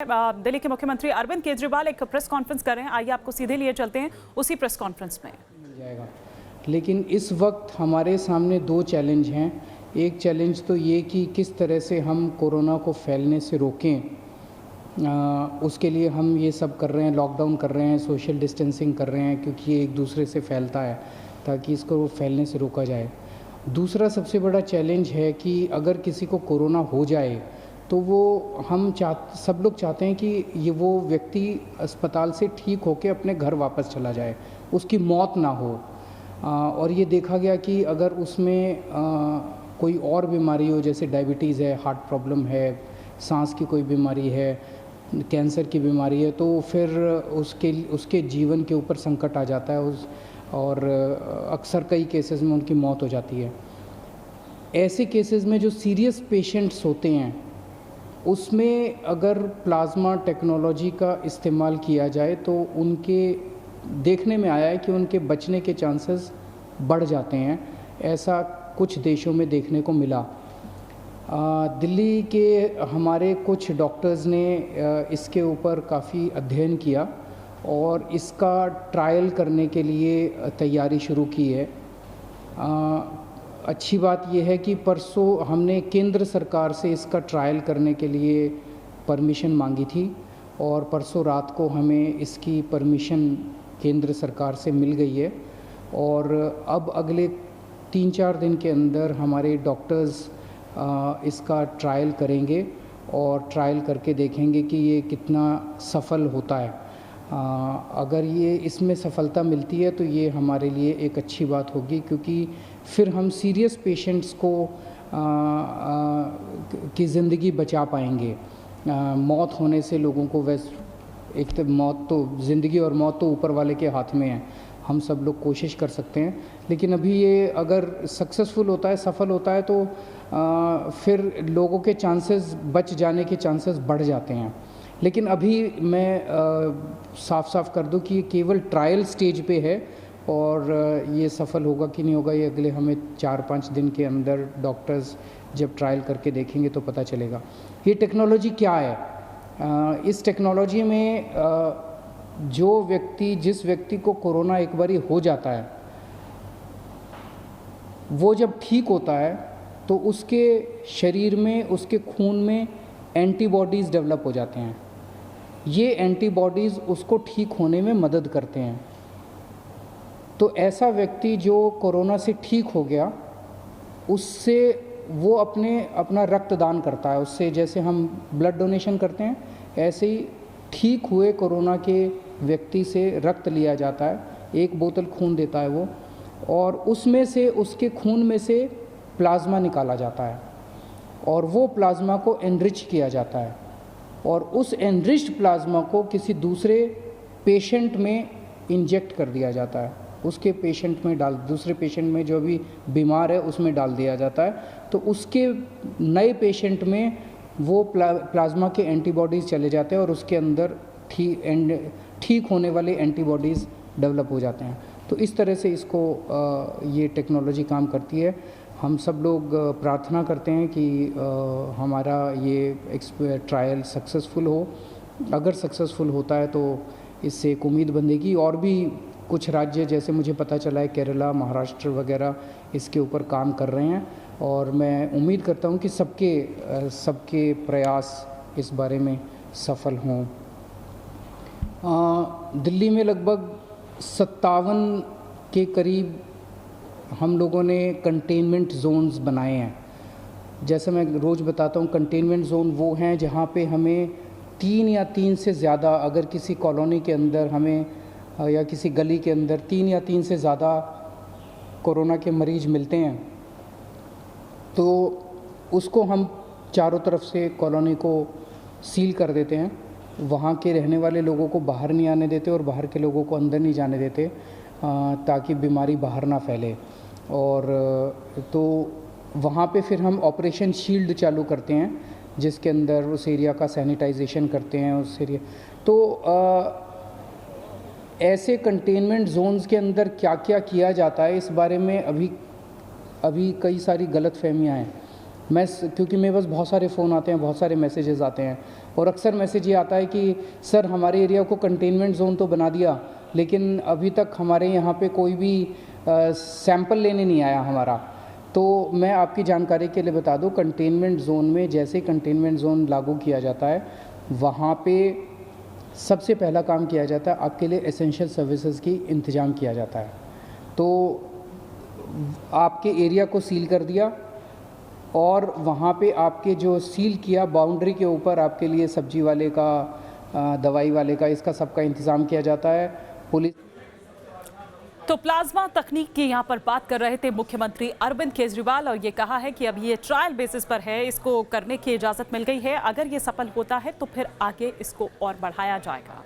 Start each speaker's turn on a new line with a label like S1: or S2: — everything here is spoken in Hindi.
S1: दिल्ली के मुख्यमंत्री अरविंद केजरीवाल एक प्रेस कॉन्फ्रेंस कर रहे हैं। आइए आपको सीधे लिए चलते हैं उसी प्रेस कॉन्फ्रेंस में।
S2: मिल जाएगा, लेकिन इस वक्त हमारे सामने दो चैलेंज हैं। एक चैलेंज तो ये कि किस तरह से हम कोरोना को फैलने से रोकें। उसके लिए हम ये सब कर रहे हैं, लॉकडाउन कर रहे हैं, सोशल डिस्टेंसिंग कर रहे हैं, क्योंकि ये एक दूसरे से फैलता है, ताकि इसको फैलने से रोका जाए। दूसरा सबसे बड़ा चैलेंज है कि अगर किसी को कोरोना हो जाए तो वो सब लोग चाहते हैं कि वो व्यक्ति अस्पताल से ठीक होकर अपने घर वापस चला जाए, उसकी मौत ना हो। और ये देखा गया कि अगर उसमें कोई और बीमारी हो, जैसे डायबिटीज़ है, हार्ट प्रॉब्लम है, सांस की कोई बीमारी है, कैंसर की बीमारी है, तो फिर उसके जीवन के ऊपर संकट आ जाता है और अक्सर कई केसेस में उनकी मौत हो जाती है। ऐसे केसेस में जो सीरियस पेशेंट्स होते हैं, उसमें अगर प्लाज्मा टेक्नोलॉजी का इस्तेमाल किया जाए तो उनके देखने में आया है कि उनके बचने के चांसेस बढ़ जाते हैं। ऐसा कुछ देशों में देखने को मिला। दिल्ली के हमारे कुछ डॉक्टर्स ने इसके ऊपर काफ़ी अध्ययन किया और इसका ट्रायल करने के लिए तैयारी शुरू की है। अच्छी बात यह है कि परसों हमने केंद्र सरकार से इसका ट्रायल करने के लिए परमिशन मांगी थी और परसों रात को हमें इसकी परमिशन केंद्र सरकार से मिल गई है। और अब अगले 3-4 दिन के अंदर हमारे डॉक्टर्स इसका ट्रायल करेंगे और ट्रायल करके देखेंगे कि ये कितना सफल होता है। अगर ये इसमें सफलता मिलती है तो ये हमारे लिए एक अच्छी बात होगी, क्योंकि फिर हम सीरियस पेशेंट्स को की ज़िंदगी बचा पाएंगे। मौत होने से लोगों को एक तो मौत तो ज़िंदगी और मौत तो ऊपर वाले के हाथ में है। हम सब लोग कोशिश कर सकते हैं, लेकिन अभी ये अगर सक्सेसफुल होता है, सफल होता है, तो फिर लोगों के चांसेस बच जाने के चांसेस बढ़ जाते हैं। लेकिन अभी मैं साफ साफ कर दूं कि ये केवल ट्रायल स्टेज पे है और ये सफल होगा कि नहीं होगा, ये अगले हमें 4-5 दिन के अंदर डॉक्टर्स जब ट्रायल करके देखेंगे तो पता चलेगा। ये टेक्नोलॉजी क्या है? इस टेक्नोलॉजी में जिस व्यक्ति को कोरोना एक बारी हो जाता है, वो जब ठीक होता है तो उसके शरीर में, उसके खून में एंटीबॉडीज़ डेवलप हो जाते हैं। ये एंटीबॉडीज़ उसको ठीक होने में मदद करते हैं। तो ऐसा व्यक्ति जो कोरोना से ठीक हो गया, उससे वो अपना रक्तदान करता है। उससे जैसे हम ब्लड डोनेशन करते हैं, ऐसे ही ठीक हुए कोरोना के व्यक्ति से रक्त लिया जाता है। 1 बोतल खून देता है वो, और उसमें से, उसके खून में से प्लाज्मा निकाला जाता है और वो प्लाज्मा को एनरिच किया जाता है और उस एनरिच्ड प्लाज्मा को किसी दूसरे पेशेंट में इंजेक्ट कर दिया जाता है। उसके पेशेंट में दूसरे पेशेंट में जो भी बीमार है उसमें डाल दिया जाता है। तो उसके नए पेशेंट में वो प्लाज्मा के एंटीबॉडीज़ चले जाते हैं और उसके अंदर ठीक होने वाले एंटीबॉडीज़ डेवलप हो जाते हैं। तो इस तरह से ये टेक्नोलॉजी काम करती है। हम सब लोग प्रार्थना करते हैं कि हमारा ये ट्रायल सक्सेसफुल हो। अगर सक्सेसफुल होता है तो इससे एक उम्मीद बंधेगी। और भी कुछ राज्य, जैसे मुझे पता चला है केरला, महाराष्ट्र वगैरह इसके ऊपर काम कर रहे हैं, और मैं उम्मीद करता हूं कि सबके प्रयास इस बारे में सफल हों। दिल्ली में लगभग 57 के करीब हम लोगों ने कंटेनमेंट जोन्स बनाए हैं। जैसे मैं रोज़ बताता हूँ, कंटेनमेंट जोन वो हैं जहाँ पे हमें 3 या 3 से ज़्यादा, अगर किसी कॉलोनी के अंदर हमें या किसी गली के अंदर 3 या 3 से ज़्यादा कोरोना के मरीज़ मिलते हैं, तो उसको हम चारों तरफ से कॉलोनी को सील कर देते हैं। वहाँ के रहने वाले लोगों को बाहर नहीं आने देते और बाहर के लोगों को अंदर नहीं जाने देते, ताकि बीमारी बाहर ना फैले। और तो वहाँ पे फिर हम ऑपरेशन शील्ड चालू करते हैं, जिसके अंदर उस एरिया का सैनिटाइजेशन करते हैं। उस एरिया तो ऐसे कंटेनमेंट जोन्स के अंदर क्या क्या किया जाता है, इस बारे में अभी कई सारी गलतफहमियाँ हैं। क्योंकि मेरे पास बहुत सारे फ़ोन आते हैं, बहुत सारे मैसेजेस आते हैं, और अक्सर मैसेज ये आता है कि सर हमारे एरिया को कंटेनमेंट ज़ोन तो बना दिया, लेकिन अभी तक हमारे यहाँ पे कोई भी सैंपल लेने नहीं आया हमारा। तो मैं आपकी जानकारी के लिए बता दूं, कंटेनमेंट ज़ोन में जैसे कंटेनमेंट ज़ोन लागू किया जाता है, वहाँ पे सबसे पहला काम किया जाता है, आपके लिए एसेंशियल सर्विसेज की इंतज़ाम किया जाता है। तो आपके एरिया को सील कर दिया, और वहाँ पे आपके जो सील किया बाउंड्री के ऊपर आपके लिए सब्जी वाले का, दवाई वाले का, इसका सबका इंतज़ाम किया जाता है। पुलिस
S1: तो प्लाज्मा तकनीक की यहाँ पर बात कर रहे थे मुख्यमंत्री अरविंद केजरीवाल, और ये कहा है कि अब ये ट्रायल बेसिस पर है, इसको करने की इजाज़त मिल गई है। अगर ये सफल होता है तो फिर आगे इसको और बढ़ाया जाएगा।